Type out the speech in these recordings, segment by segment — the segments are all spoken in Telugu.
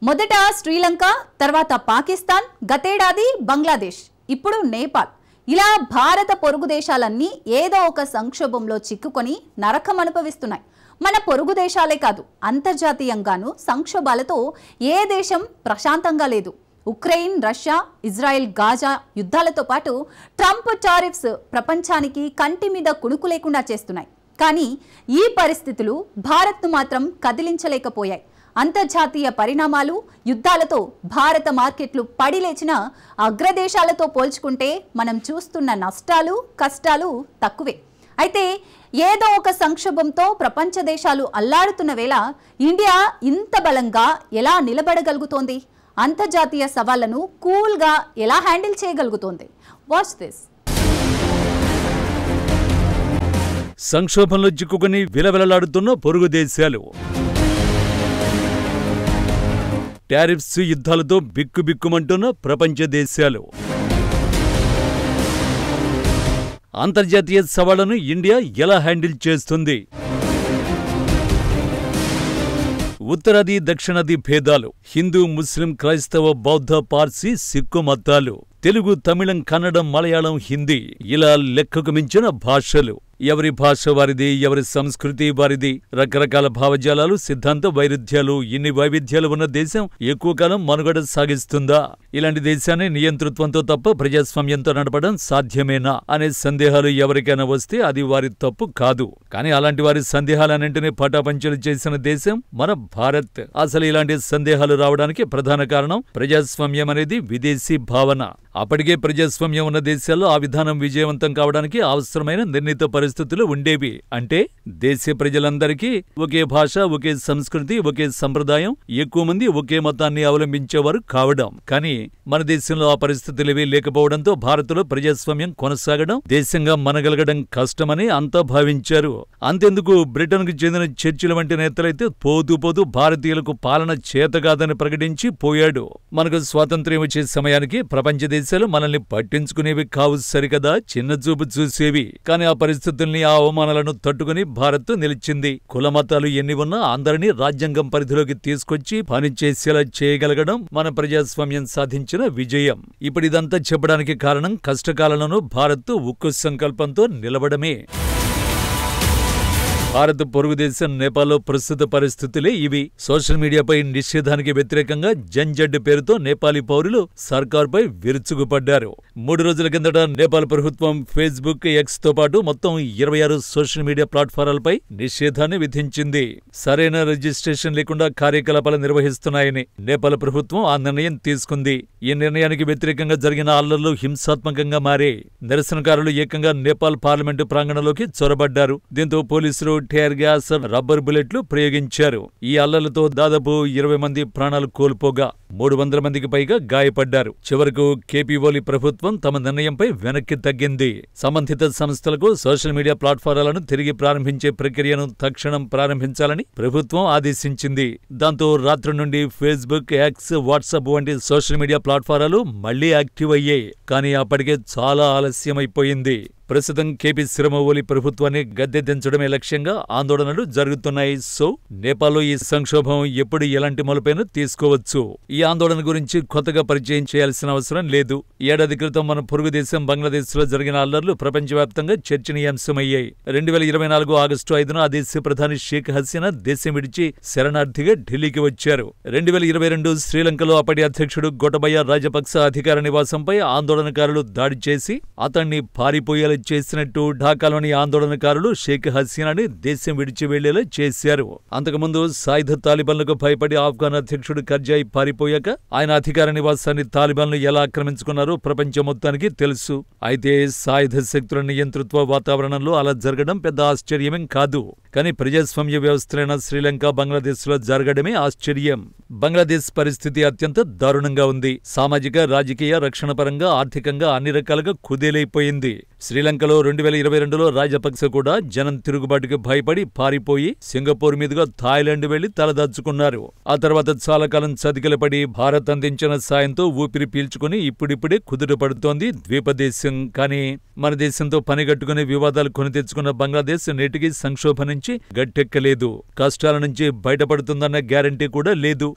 మొదట శ్రీలంక, తర్వాత పాకిస్తాన్, గతేడాది బంగ్లాదేశ్, ఇప్పుడు నేపాల్. ఇలా భారత పొరుగు దేశాలన్నీ ఏదో ఒక సంక్షోభంలో చిక్కుకొని నరకం అనుభవిస్తున్నాయి. మన పొరుగు దేశాలే కాదు, అంతర్జాతీయంగానూ సంక్షోభాలతో ఏ దేశం ప్రశాంతంగా లేదు. ఉక్రెయిన్, రష్యా, ఇజ్రాయెల్, గాజా యుద్ధాలతో పాటు ట్రంప్ టారిఫ్స్ ప్రపంచానికి కంటి మీద కునుకు లేకుండా చేస్తున్నాయి. కానీ ఈ పరిస్థితులు భారత్ను మాత్రం కదిలించలేకపోయాయి. అంతర్జాతీయ పరిణామాలు, యుద్ధాలతో భారత మార్కెట్లు పడిలేచిన అగ్రదేశాలతో పోల్చుకుంటే మనం చూస్తున్న నష్టాలు, కష్టాలు తక్కువే. అయితే ఏదో ఒక సంక్షోభంతో ప్రపంచ దేశాలు అల్లాడుతున్న వేళ ఇండియా ఇంత బలంగా ఎలా నిలబడగలుగుతోంది? అంతర్జాతీయ సవాళ్లను కూల్గా ఎలా హ్యాండిల్ చేయగలుగుతోంది? Watch this. సంక్షోభంలో చిక్కుకుని విలవిలలాడుతున్న పొరుగు దేశాలు, టారిఫ్స్ యుద్ధాలతో బిక్కుబిక్కుమంటున్న ప్రపంచ దేశాలు, అంతర్జాతీయ సవాళ్లను ఇండియా ఎలా హ్యాండిల్ చేస్తుంది? ఉత్తరాది దక్షిణాది భేదాలు, హిందూ, ముస్లిం, క్రైస్తవ, బౌద్ధ, పార్సీ, సిక్కు మతాలు, తెలుగు, తమిళం, కన్నడం, మలయాళం, హిందీ, ఇలా లెక్కకు మించిన భాషలు. ఎవరి భాష వారిది, ఎవరి సంస్కృతి వారిది. రకరకాల భావజాలాలు, సిద్ధాంత వైరుధ్యాలు. ఇన్ని వైవిధ్యాలు ఉన్న దేశం ఎక్కువ కాలం మనుగడ సాగిస్తుందా? ఇలాంటి దేశాన్ని నియంతృత్వంతో తప్ప ప్రజాస్వామ్యంతో నడపడం సాధ్యమేనా అనే సందేహాలు ఎవరికైనా వస్తే అది వారి తప్పు కాదు. కానీ అలాంటి వారి సందేహాలన్నింటినీ పటాపంచలు చేసిన దేశం మన భారత్. అసలు ఇలాంటి సందేహాలు రావడానికి ప్రధాన కారణం ప్రజాస్వామ్యం అనేది విదేశీ భావన. అప్పటికే ప్రజాస్వామ్యం ఉన్న దేశాల్లో ఆ విధానం విజయవంతం కావడానికి అవసరమైన నిర్ణీత పరిస్థితులు ఉండేవి. అంటే దేశ ప్రజలందరికీ ఒకే భాష, ఒకే సంస్కృతి, ఒకే సంప్రదాయం, ఎక్కువ మంది ఒకే మతాన్ని అవలంబించేవారు కావడం. కానీ మన దేశంలో ఆ పరిస్థితులేవీ లేకపోవడంతో భారత్లో ప్రజాస్వామ్యం కొనసాగడం, దేశంగా మనగలగడం కష్టమని అంతా భావించారు. అంతెందుకు, బ్రిటన్కు చెందిన చర్చిల వంటి నేతలైతే పోతూ పోతూ భారతీయులకు పాలన చేతకాదని ప్రకటించి పోయాడు. మనకు స్వాతంత్ర్యం వచ్చే సమయానికి ప్రపంచ దేశాలు మనల్ని పట్టించుకునేవి కావు సరికదా, చిన్నచూపు చూసేవి. కానీ ఆ పరిస్థితుల్ని, ఆ అవమానాలను తట్టుకుని భారత్ నిలిచింది. కుల మతాలు ఎన్ని ఉన్నా అందరినీ రాజ్యాంగం పరిధిలోకి తీసుకొచ్చి పనిచేసేలా చేయగలగడం మన ప్రజాస్వామ్యం సాధించిన విజయం. ఇప్పుడు ఇదంతా చెప్పడానికి కారణం కష్టకాలంలోనూ భారత్ ఉక్కు సంకల్పంతో నిలబడమే. భారత పొరుగు దేశం నేపాల్లో ప్రస్తుత పరిస్థితులే ఇవి. సోషల్ మీడియాపై నిషేధానికి వ్యతిరేకంగా జంజడ్ పేరుతో నేపాలీ పౌరులు సర్కార్పై విరుచుకుపడ్డారు. 3 రోజుల కిందట నేపాల్ ప్రభుత్వం ఫేస్బుక్, ఎక్స్ తో పాటు మొత్తం 26 సోషల్ మీడియా ప్లాట్ఫారాలపై నిషేధాన్ని విధించింది. సరైన రిజిస్ట్రేషన్ లేకుండా కార్యకలాపాలు నిర్వహిస్తున్నాయని నేపాల్ ప్రభుత్వం ఆ నిర్ణయం తీసుకుంది. ఈ నిర్ణయానికి వ్యతిరేకంగా జరిగిన అల్లర్లు హింసాత్మకంగా మారాయి. నిరసనకారులు ఏకంగా నేపాల్ పార్లమెంటు ప్రాంగణంలోకి చొరబడ్డారు. దీంతో పోలీసులు టియర్ గ్యాస్, రబ్బర్ బుల్లెట్లు ప్రయోగించారు. ఈ అల్లర్లతో దాదాపు 20 మంది ప్రాణాలు కోల్పోగా 300 మందికి పైగా గాయపడ్డారు. చివరకు కేపీఓలి ప్రభుత్వం తమ నిర్ణయంపై వెనక్కి తగ్గింది. సంబంధిత సంస్థలకు సోషల్ మీడియా ప్లాట్ఫారాలను తిరిగి ప్రారంభించే ప్రక్రియను తక్షణం ప్రారంభించాలని ప్రభుత్వం ఆదేశించింది. దాంతో రాత్రి నుండి ఫేస్బుక్, ఎక్స్, వాట్సాప్ వంటి సోషల్ మీడియా ప్లాట్ఫారాలు మళ్లీ యాక్టివ్ అయ్యాయి. కానీ అప్పటికే చాలా ఆలస్యమైపోయింది. ప్రస్తుతం కేపీ శర్మ ఓలి ప్రభుత్వాన్ని గద్దె దించడమే లక్ష్యంగా ఆందోళనలు జరుగుతున్నాయి. సో నేపాల్లో ఈ సంక్షోభం ఎప్పుడు ఎలాంటి మలుపైనా తీసుకోవచ్చు. ఈ ఆందోళన గురించి కొత్తగా పరిచయం చేయాల్సిన అవసరం లేదు. ఏడాది క్రితం మన పొరుగు దేశం బంగ్లాదేశ్ లో జరిగిన అల్లర్లు ప్రపంచవ్యాప్తంగా చర్చనీయాంశమయ్యాయి. 2024 ఆగస్టు 5న ఆ దేశ ప్రధాని షేక్ హసీనా దేశం విడిచి శరణార్థిగా ఢిల్లీకి వచ్చారు. 2022 శ్రీలంకలో అప్పటి అధ్యక్షుడు గోటబయ రాజపక్స అధికార నివాసంపై ఆందోళనకారులు దాడి చేసి అతన్ని పారిపోయేలా చేసినట్టు ఢాకాలోని ఆందోళనకారులు షేక్ హసీనాని దేశం విడిచి వెళ్లేలా చేశారు. అంతకుముందు సాయుధ తాలిబాన్లకు భయపడి ఆఫ్ఘాన్ అధ్యక్షుడు కర్జాయ్ పారిపోయాక ఆయన అధికార నివాసాన్ని తాలిబాన్లు ఎలా ఆక్రమించుకున్నారో ప్రపంచం మొత్తానికి తెలుసు. అయితే సాయుధ శక్తుల నియంతృత్వ వాతావరణంలో అలా జరగడం పెద్ద ఆశ్చర్యమేం కాదు. కానీ ప్రజాస్వామ్య వ్యవస్థలైన శ్రీలంక, బంగ్లాదేశ్ లో జరగడమే ఆశ్చర్యం. బంగ్లాదేశ్ పరిస్థితి అత్యంత దారుణంగా ఉంది. సామాజిక, రాజకీయ, రక్షణ పరంగా, ఆర్థికంగా అన్ని రకాలుగా కుదేలైపోయింది. శ్రీలంకలో 2022లో రాజపక్స కూడా జనం తిరుగుబాటుకు భయపడి పారిపోయి సింగపూర్ మీదుగా థాయిలాండ్ వెళ్లి తలదాచుకున్నారు. ఆ తర్వాత చాలా కాలం చతికిలపడి భారత్ అందించిన సాయంతో ఊపిరి పీల్చుకుని ఇప్పుడిప్పుడే కుదుట పడుతోంది ద్వీపదేశం. కానీ మన దేశంతో పనిగట్టుకుని వివాదాలు కొని తెచ్చుకున్న బంగ్లాదేశ్ నేటికి సంక్షోభం నుంచి గట్టెక్కలేదు. కష్టాల నుంచి బయటపడుతుందన్న గ్యారంటీ కూడా లేదు.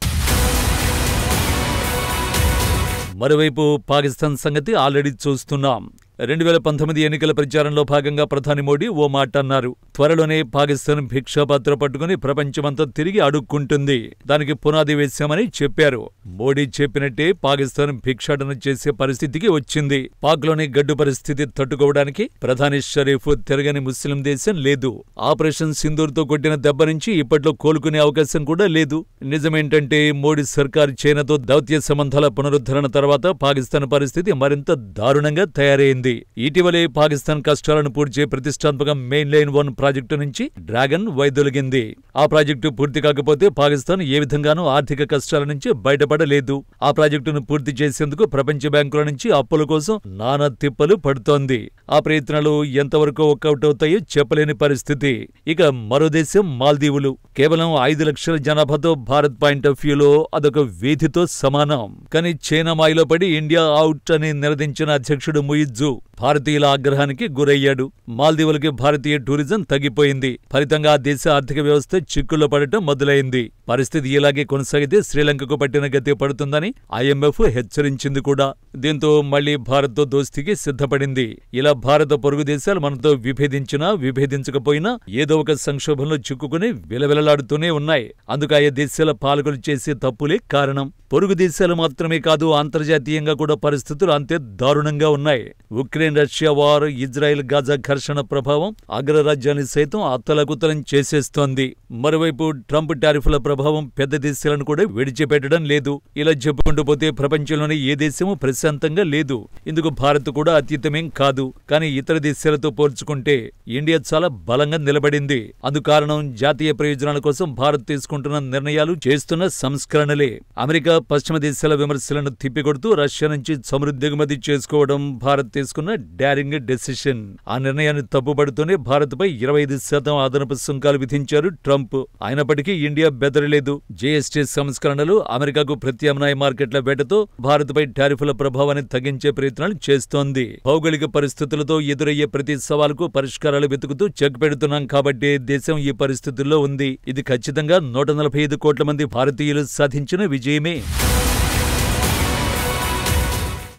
మరోవైపు పాకిస్తాన్ సంగతి ఆల్రెడీ చూస్తున్నాం. 2019 ఎన్నికల ప్రచారంలో భాగంగా ప్రధాని మోడీ ఓ మాట అన్నారు. త్వరలోనే పాకిస్తాన్ భిక్షాపాత్ర పట్టుకుని ప్రపంచమంతా తిరిగి అడుక్కుంటుంది, దానికి పునాది వేశామని చెప్పారు. మోడీ చెప్పినట్టే పాకిస్తాన్ భిక్షాటన చేసే పరిస్థితికి వచ్చింది. పాక్లోని గడ్డు పరిస్థితి తట్టుకోవడానికి ప్రధాని షరీఫ్ తిరగని ముస్లిం దేశం లేదు. ఆపరేషన్ సింధూర్తో కొట్టిన దెబ్బ నుంచి ఇప్పట్లో కోలుకునే అవకాశం కూడా లేదు. నిజమేంటంటే మోడీ సర్కార్ చైనాతో దౌత్య సంబంధాల పునరుద్ధరణ తర్వాత పాకిస్తాన్ పరిస్థితి మరింత దారుణంగా తయారైంది. ఇటీవలే పాకిస్తాన్ కష్టాలను పూడ్చే ప్రతిష్టాత్మక మెయిన్ లైన్ 1 ప్రాజెక్టు నుంచి డ్రాగన్ వైదొలిగింది. ఆ ప్రాజెక్టు పూర్తి కాకపోతే పాకిస్తాన్ ఏ విధంగానూ ఆర్థిక కష్టాల నుంచి బయటపడలేదు. ఆ ప్రాజెక్టును పూర్తి చేసేందుకు ప్రపంచ బ్యాంకుల నుంచి అప్పుల కోసం నానా తిప్పలు పడుతోంది. ఆ ప్రయత్నాలు ఎంతవరకు వర్కౌట్ అవుతాయో చెప్పలేని పరిస్థితి. ఇక మరో దేశం మాల్దీవులు. కేవలం 5 లక్షల జనాభాతో భారత్ పాయింట్ ఆఫ్ వ్యూలో అదొక వీధితో సమానం. కానీ చైనా మాయలో పడి ఇండియా అవుట్ అని నిలదించిన అధ్యక్షుడు ముయిజ్జు భారతీయుల ఆగ్రహానికి గురయ్యాడు. మాల్దీవులకి భారతీయ టూరిజం తగ్గిపోయింది. ఫలితంగా ఆ దేశ ఆర్థిక వ్యవస్థ చిక్కుల్లో పడటం మొదలైంది. పరిస్థితి ఇలాగే కొనసాగితే శ్రీలంకకు పట్టిన గతి పడుతుందని IMF హెచ్చరించింది కూడా. దీంతో మళ్లీ భారత్తో దోస్తీకి సిద్ధపడింది. ఇలా భారత పొరుగు దేశాలు మనతో విభేదించినా విభేదించకపోయినా ఏదో ఒక సంక్షోభంలో చిక్కుకుని విలవిలలాడుతూనే ఉన్నాయి. అందుకు ఆయా దేశాల పాలకులు చేసే తప్పులే కారణం. పొరుగు దేశాలు మాత్రమే కాదు, అంతర్జాతీయంగా కూడా పరిస్థితులు అంతే దారుణంగా ఉన్నాయి. Ukraine Russia war, Israel Gaza ఘర్షణ ప్రభావం అగ్రరాజ్యాన్ని సైతం అత్తలకుతలం చేసేస్తోంది. మరోవైపు ట్రంప్ టారిఫ్ల ప్రభావం పెద్ద దేశాలను కూడా విడిచిపెట్టడం లేదు. ఇలా చెప్పుకుంటూ పోతే ప్రపంచంలోని ఏ దేశమూ ప్రశాంతంగా లేదు. ఇందుకు భారత్ కూడా అతీతమేం కాదు. కానీ ఇతర దేశాలతో పోల్చుకుంటే ఇండియా చాలా బలంగా నిలబడింది. అందుకారణం జాతీయ ప్రయోజనాల కోసం భారత్ తీసుకుంటున్న నిర్ణయాలు, చేస్తున్న సంస్కరణలే. అమెరికా పశ్చిమ దేశాల విమర్శలను తిప్పికొడుతూ రష్యా నుంచి చమురు దిగుమతి చేసుకోవడం భారత్ తీసుకున్న డారింగ్ డెసిషన్. ఆ నిర్ణయాన్ని తప్పుపడుతూనే భారత్పై 25% అదనపు సుంకాలు విధించారు ట్రంప్. అయినప్పటికీ ఇండియా బెదరలేదు. జీఎస్టీ సంస్కరణలు, అమెరికాకు ప్రత్యామ్నాయ మార్కెట్ల వేటతో భారత్పై టారిఫ్ల ప్రభావాన్ని తగ్గించే ప్రయత్నాలు చేస్తోంది. భౌగోళిక పరిస్థితులతో ఎదురయ్యే ప్రతి సవాలుకు పరిష్కారాలు వెతుకుతూ చెక్ పెడుతున్నాం కాబట్టి దేశం ఈ పరిస్థితుల్లో ఉంది. ఇది ఖచ్చితంగా 145 కోట్ల మంది భారతీయులు సాధించిన విజయమే.